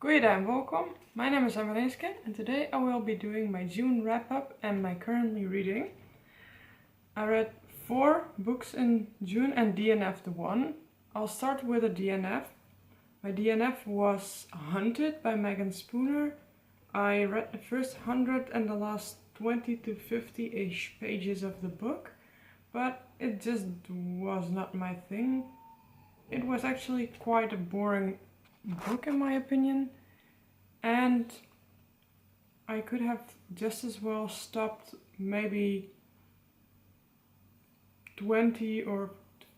Goeiedag and welcome. My name is Amareske and today I will be doing my June wrap-up and my currently reading. I read 4 books in June and DNF'd one. I'll start with a DNF. My DNF was Hunted by Megan Spooner. I read the first 100 and the last 20 to 50-ish pages of the book, but it just was not my thing. It was actually quite a boring book in my opinion, and I could have just as well stopped maybe 20 or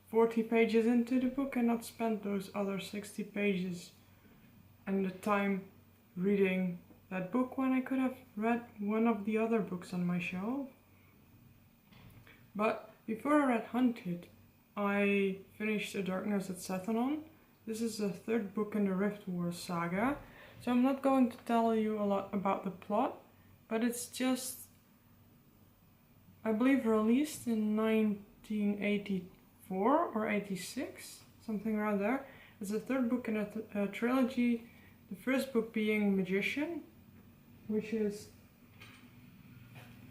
40 pages into the book and not spent those other 60 pages and the time reading that book when I could have read one of the other books on my shelf. But before I read Hunted, I finished A Darkness at Sethanon. This is the 3rd book in the Rift Wars saga, so I'm not going to tell you a lot about the plot, but it's just, I believe, released in 1984 or 86, something around there. It's the 3rd book in a trilogy, the first book being Magician, which is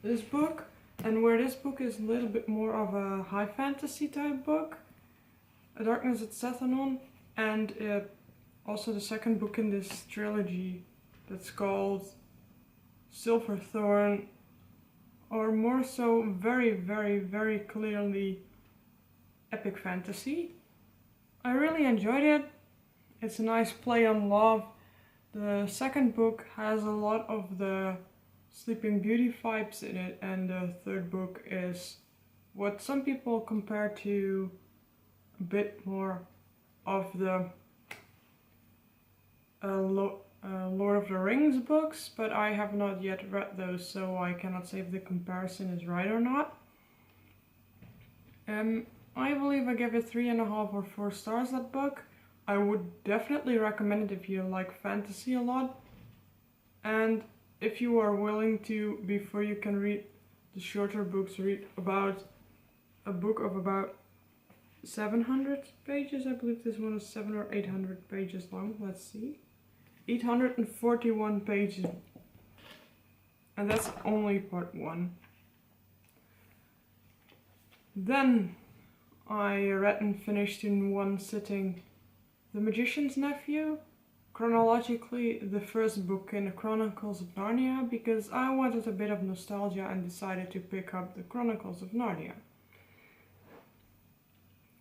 this book, and where this book is a little bit more of a high fantasy type book, A Darkness at Sethanon. And also the 2nd book in this trilogy that's called Silverthorn, or more so very, very, very clearly epic fantasy. I really enjoyed it. It's a nice play on love. The 2nd book has a lot of the Sleeping Beauty vibes in it, and the 3rd book is what some people compare to a bit more of the Lord of the Rings books, but I have not yet read those, so I cannot say if the comparison is right or not. I believe I gave it 3.5 or 4 stars, that book. I would definitely recommend it if you like fantasy a lot, and if you are willing to, before you can read the shorter books, read about a book of about 700 pages. I believe this one is 700 or 800 pages long. Let's see. 841 pages. And that's only part 1. Then I read and finished in one sitting The Magician's Nephew. Chronologically, the first book in the Chronicles of Narnia, because I wanted a bit of nostalgia and decided to pick up the Chronicles of Narnia.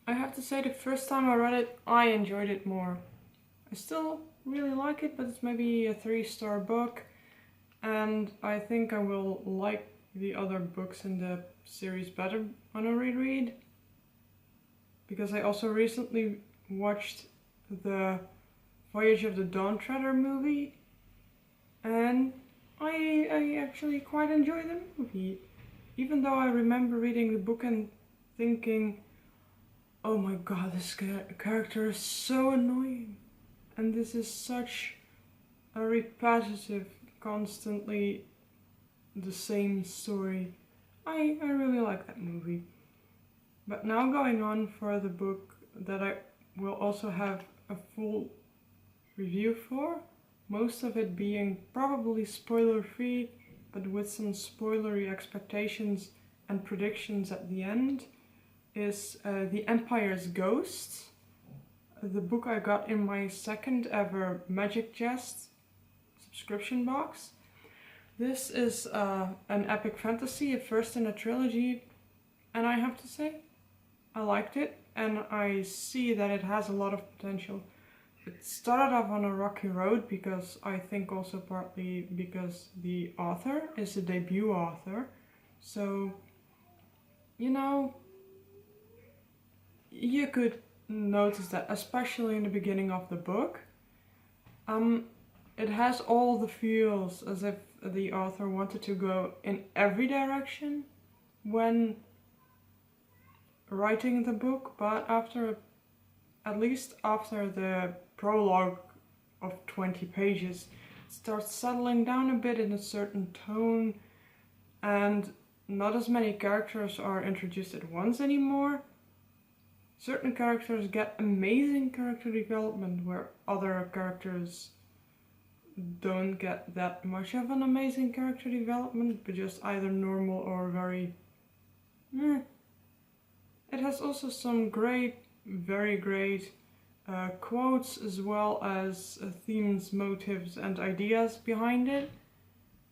I have to say, the first time I read it, I enjoyed it more. I still really like it, but it's maybe a 3-star book, and I think I will like the other books in the series better on a reread, because I also recently watched the Voyage of the Dawn Treader movie, and I actually quite enjoy the movie, even though I remember reading the book and thinking, oh my god, this character is so annoying, and this is such a repetitive, constantly the same story. I really like that movie. But now going on for the book that I will also have a full review for, most of it being probably spoiler free, but with some spoilery expectations and predictions at the end, is The Empire's Ghost, the book I got in my 2nd ever Magic Chest subscription box. This is an epic fantasy, a first in a trilogy, and I have to say, I liked it, and I see that it has a lot of potential. It started off on a rocky road, because I think also partly because the author is a debut author, so, you know, you could notice that, especially in the beginning of the book. It has all the feels as if the author wanted to go in every direction when writing the book, but at least after the prologue of 20 pages, it starts settling down a bit in a certain tone, and not as many characters are introduced at once anymore. Certain characters get amazing character development where other characters don't get that much of an amazing character development, but just either normal or very meh. It has also some great, very great quotes, as well as themes, motives and ideas behind it.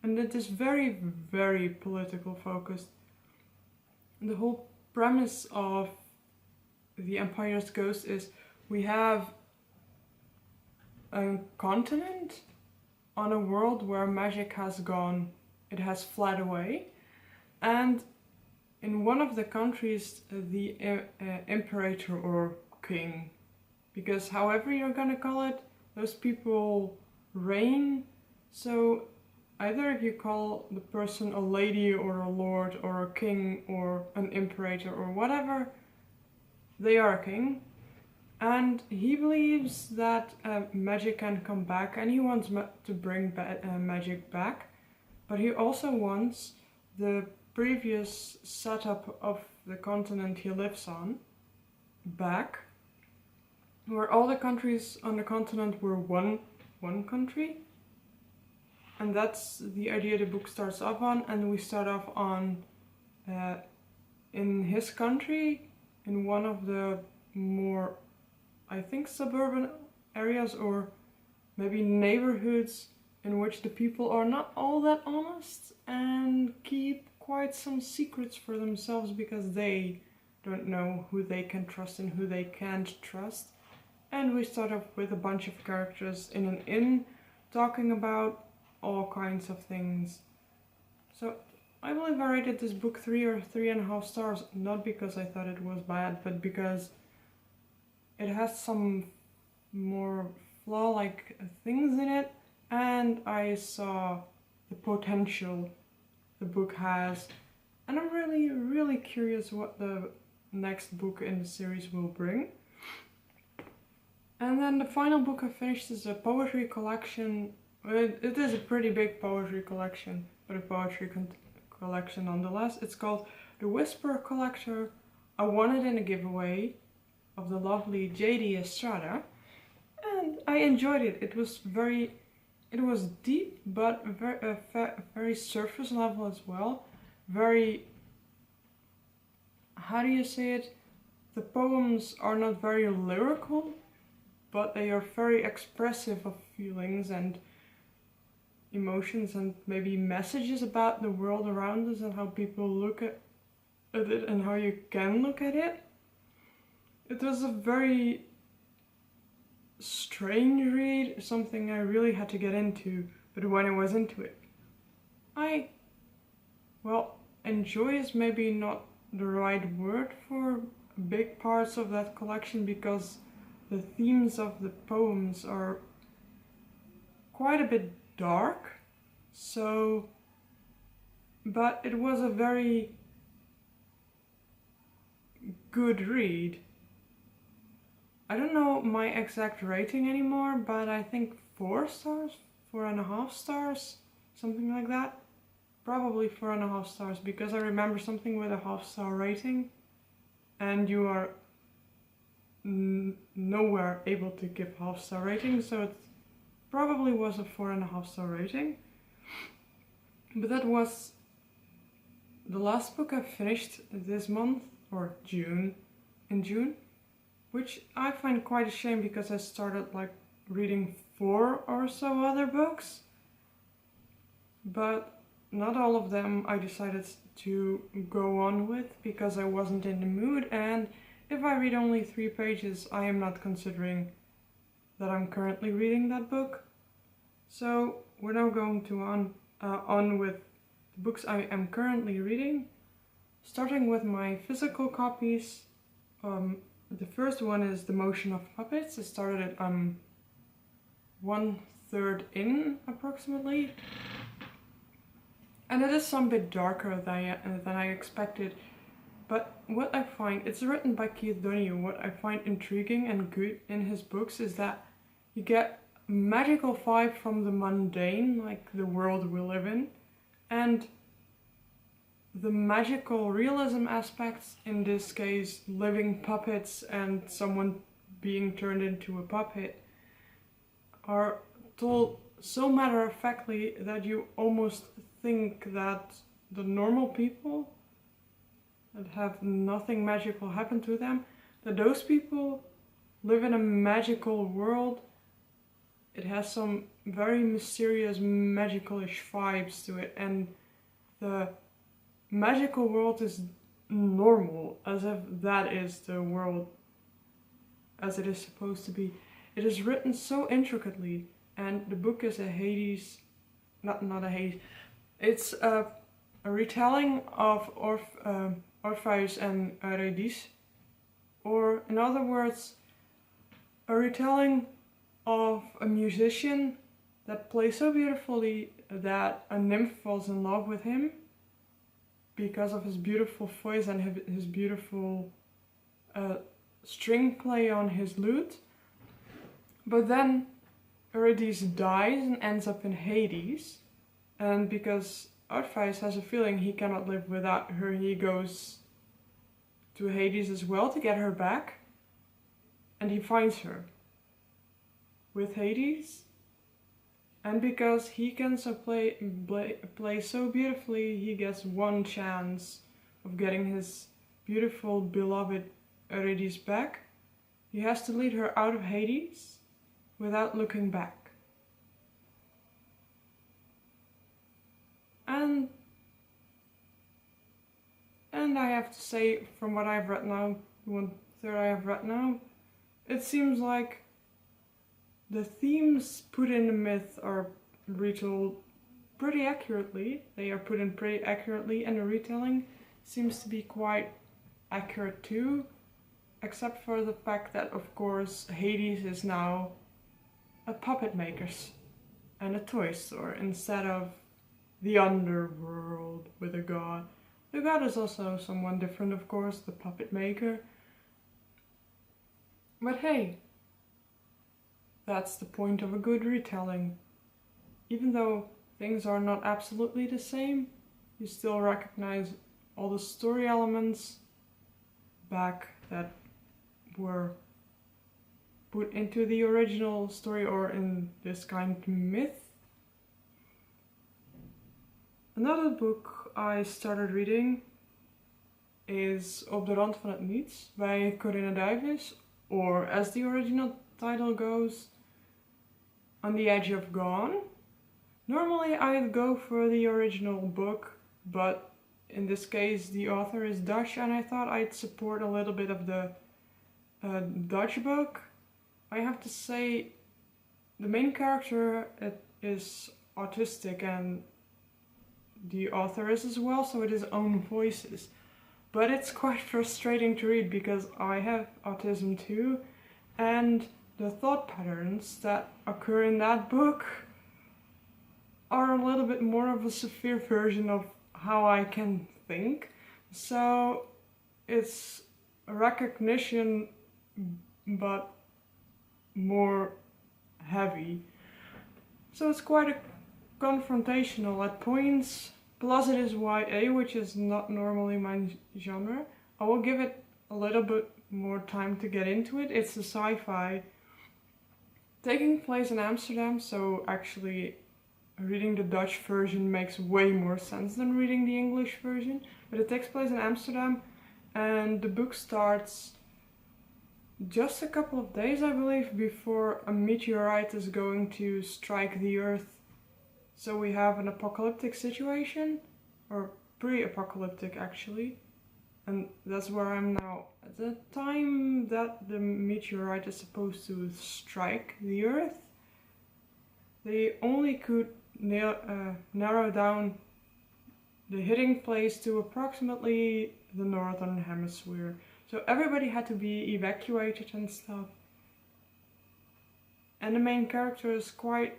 And it is very, very political focused. The whole premise of The Empire's Ghost is we have a continent on a world where magic has gone, it has fled away, and in one of the countries the imperator or king, because however you're gonna call it, those people reign. So either if you call the person a lady or a lord or a king or an imperator or whatever, they are a king. And he believes that magic can come back, and he wants to bring magic back, but he also wants the previous setup of the continent he lives on back, where all the countries on the continent were one country. And that's the idea the book starts off on, and we start off on in his country, in one of the more, I think, suburban areas or maybe neighborhoods in which the people are not all that honest and keep quite some secrets for themselves because they don't know who they can trust and who they can't trust. And we start off with a bunch of characters in an inn talking about all kinds of things. So I believe I rated this book 3 or 3.5 stars, not because I thought it was bad, but because it has some more flaw-like things in it, and I saw the potential the book has, and I'm really, really curious what the next book in the series will bring. And then the final book I finished is a poetry collection. It is a pretty big poetry collection, but a poetry collection nonetheless. It's called The Whisper Collector. I won it in a giveaway of the lovely J.D. Estrada, and I enjoyed it. It was deep, but very surface level as well. Very, how do you say it? The poems are not very lyrical, but they are very expressive of feelings and emotions and maybe messages about the world around us and how people look at it and how you can look at it. It was a very strange read, something I really had to get into, but when I was into it, enjoy is maybe not the right word for big parts of that collection, because the themes of the poems are quite a bit dark, but it was a very good read. I don't know my exact rating anymore, but I think 4 stars, 4.5 stars, something like that. Probably 4.5 stars, because I remember something with a 1/2 star rating, and you are nowhere able to give 1/2 star rating, so it probably was a 4.5 star rating. But that was the last book I finished this month, or in June, which I find quite a shame, because I started like reading 4 or so other books, but not all of them I decided to go on with because I wasn't in the mood, and if I read only 3 pages, I am not considering that I'm currently reading that book. So we're now going to on with the books I am currently reading, starting with my physical copies. The first one is The Motion of Puppets. I started it 1/3 in approximately, and it is some bit darker than I expected. But what I find, it's written by Keith Donoghue, what I find intriguing and good in his books is that you get magical vibe from the mundane, like the world we live in, and the magical realism aspects, in this case living puppets and someone being turned into a puppet, are told so matter-of-factly that you almost think that the normal people that have nothing magical happen to them, that those people live in a magical world. It has some very mysterious, magical-ish vibes to it, and the magical world is normal, as if that is the world as it is supposed to be. It is written so intricately, and the book is a Hades, not a Hades, it's a retelling of Orpheus and Eurydice, or in other words, a retelling of a musician that plays so beautifully that a nymph falls in love with him because of his beautiful voice and his beautiful string play on his lute. But then Eurydice dies and ends up in Hades, and because Orpheus has a feeling he cannot live without her, he goes to Hades as well to get her back, and he finds her with Hades. And because he can play so beautifully, he gets one chance of getting his beautiful beloved Eurydice back. He has to lead her out of Hades without looking back. And I have to say, from what I've read now, 1/3 I have read now, it seems like the themes put in the myth are retold pretty accurately. They are put in pretty accurately, and the retelling seems to be quite accurate too, except for the fact that, of course, Hades is now a puppet maker's and a toy store instead of the underworld with a god. The god is also someone different, of course, the puppet maker. But hey, that's the point of a good retelling. Even though things are not absolutely the same, you still recognize all the story elements back that were put into the original story, or in this kind of myth. Another book I started reading is Op de rand van het niets by Corinne Duyvis, or as the original title goes, On the Edge of Gone. Normally I'd go for the original book, but in this case the author is Dutch, and I thought I'd support a little bit of the Dutch book. I have to say, the main character is autistic, and the author is as well, so it is own voices. But it's quite frustrating to read because I have autism too, and the thought patterns that occur in that book are a little bit more of a severe version of how I can think. So it's a recognition, but more heavy. So it's quite confrontational at points, plus it is YA, which is not normally my genre. I will give it a little bit more time to get into it. It's a sci-fi taking place in Amsterdam, so actually reading the Dutch version makes way more sense than reading the English version. But it takes place in Amsterdam, and the book starts just a couple of days, I believe, before a meteorite is going to strike the Earth. So we have an apocalyptic situation, or pre-apocalyptic actually, and that's where I'm now. At the time that the meteorite is supposed to strike the Earth, they only could narrow down the hitting place to approximately the northern hemisphere. So everybody had to be evacuated and stuff. And the main character is quite...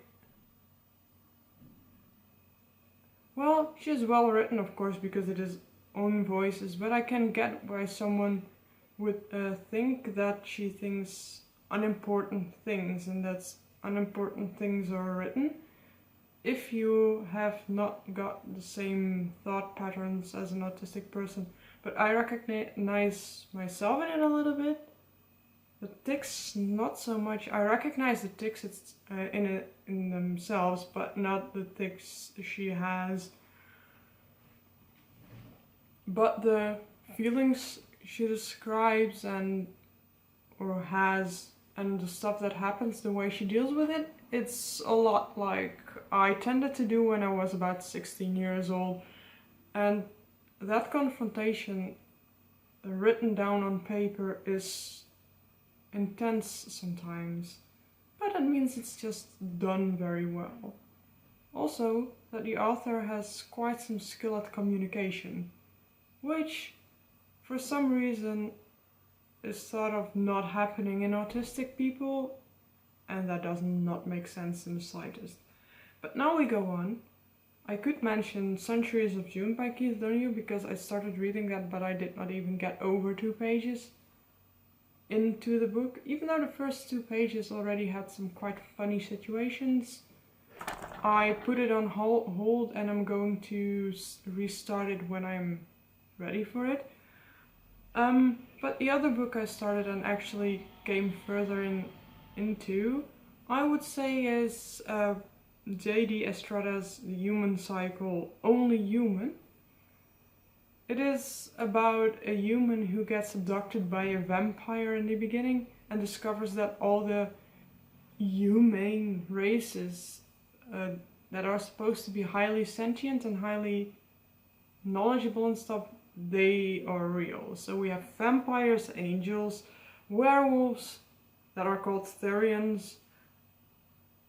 well, she's well written, of course, because it is own voices, but I can get why someone would think that she thinks unimportant things, and that's unimportant things are written if you have not got the same thought patterns as an autistic person. But I recognize myself in it a little bit, The tics, not so much. I recognize the tics in themselves, but not the tics she has. But the feelings she describes or has, and the stuff that happens, the way she deals with it, it's a lot like I tended to do when I was about 16 years old. And that confrontation written down on paper is intense sometimes, but that means it's just done very well. Also, that the author has quite some skill at communication, which for some reason is thought of not happening in autistic people, and that does not make sense in the slightest. But now we go on. I could mention Centuries of June by Keith Donoghue because I started reading that, but I did not even get over 2 pages into the book, even though the first 2 pages already had some quite funny situations. I put it on hold and I'm going to restart it when I'm ready for it. But the other book I started and actually came further into, I would say, is J.D. Estrada's The Human Cycle, Only Human. It is about a human who gets abducted by a vampire in the beginning and discovers that all the humane races that are supposed to be highly sentient and highly knowledgeable and stuff, they are real. So we have vampires, angels, werewolves that are called Therians,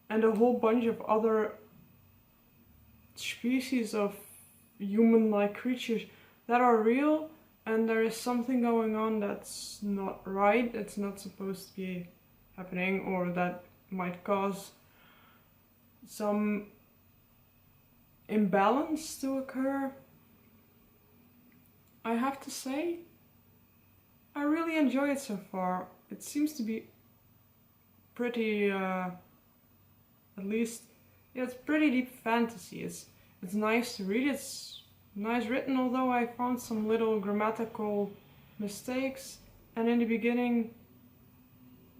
and a whole bunch of other species of human-like creatures that are real, and there is something going on that's not right, it's not supposed to be happening, or that might cause some imbalance to occur. I have to say, I really enjoy it so far. It seems to be pretty, at least, yeah, it's pretty deep fantasy. It's nice to read, it's nice written, although I found some little grammatical mistakes, and in the beginning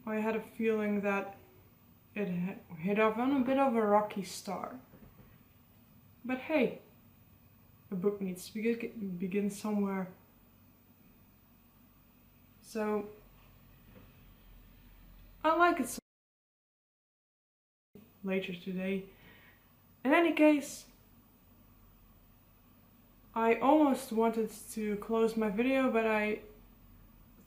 I had a feeling that it hit off on a bit of a rocky start. But hey, a book needs to begin somewhere. So I like it so later today. In any case, I almost wanted to close my video, but I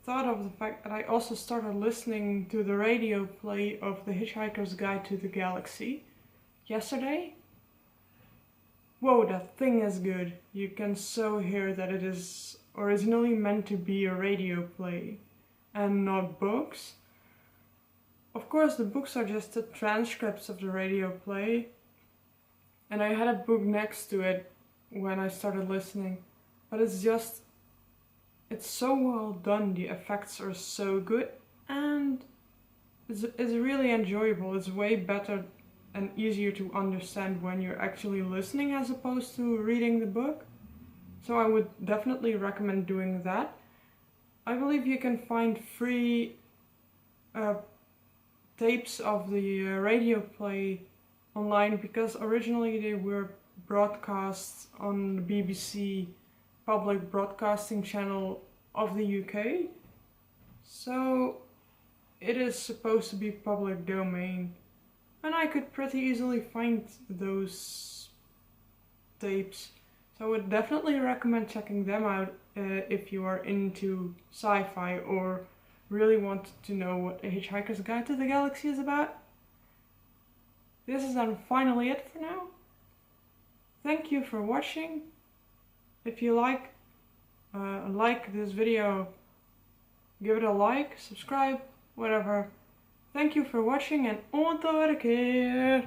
thought of the fact that I also started listening to the radio play of The Hitchhiker's Guide to the Galaxy yesterday. Whoa, that thing is good. You can so hear that it is originally meant to be a radio play and not books. Of course, the books are just the transcripts of the radio play, and I had a book next to it when I started listening, but it's so well done, the effects are so good, and it's really enjoyable. It's way better and easier to understand when you're actually listening as opposed to reading the book. So I would definitely recommend doing that. I believe you can find free tapes of the radio play online, because originally they were broadcast on the BBC public broadcasting channel of the UK. So it is supposed to be public domain, and I could pretty easily find those tapes. So I would definitely recommend checking them out if you are into sci-fi or really want to know what A Hitchhiker's Guide to the Galaxy is about. This is then finally it for now. Thank you for watching. If you like this video, give it a like, subscribe, whatever. Thank you for watching, and on the other keer.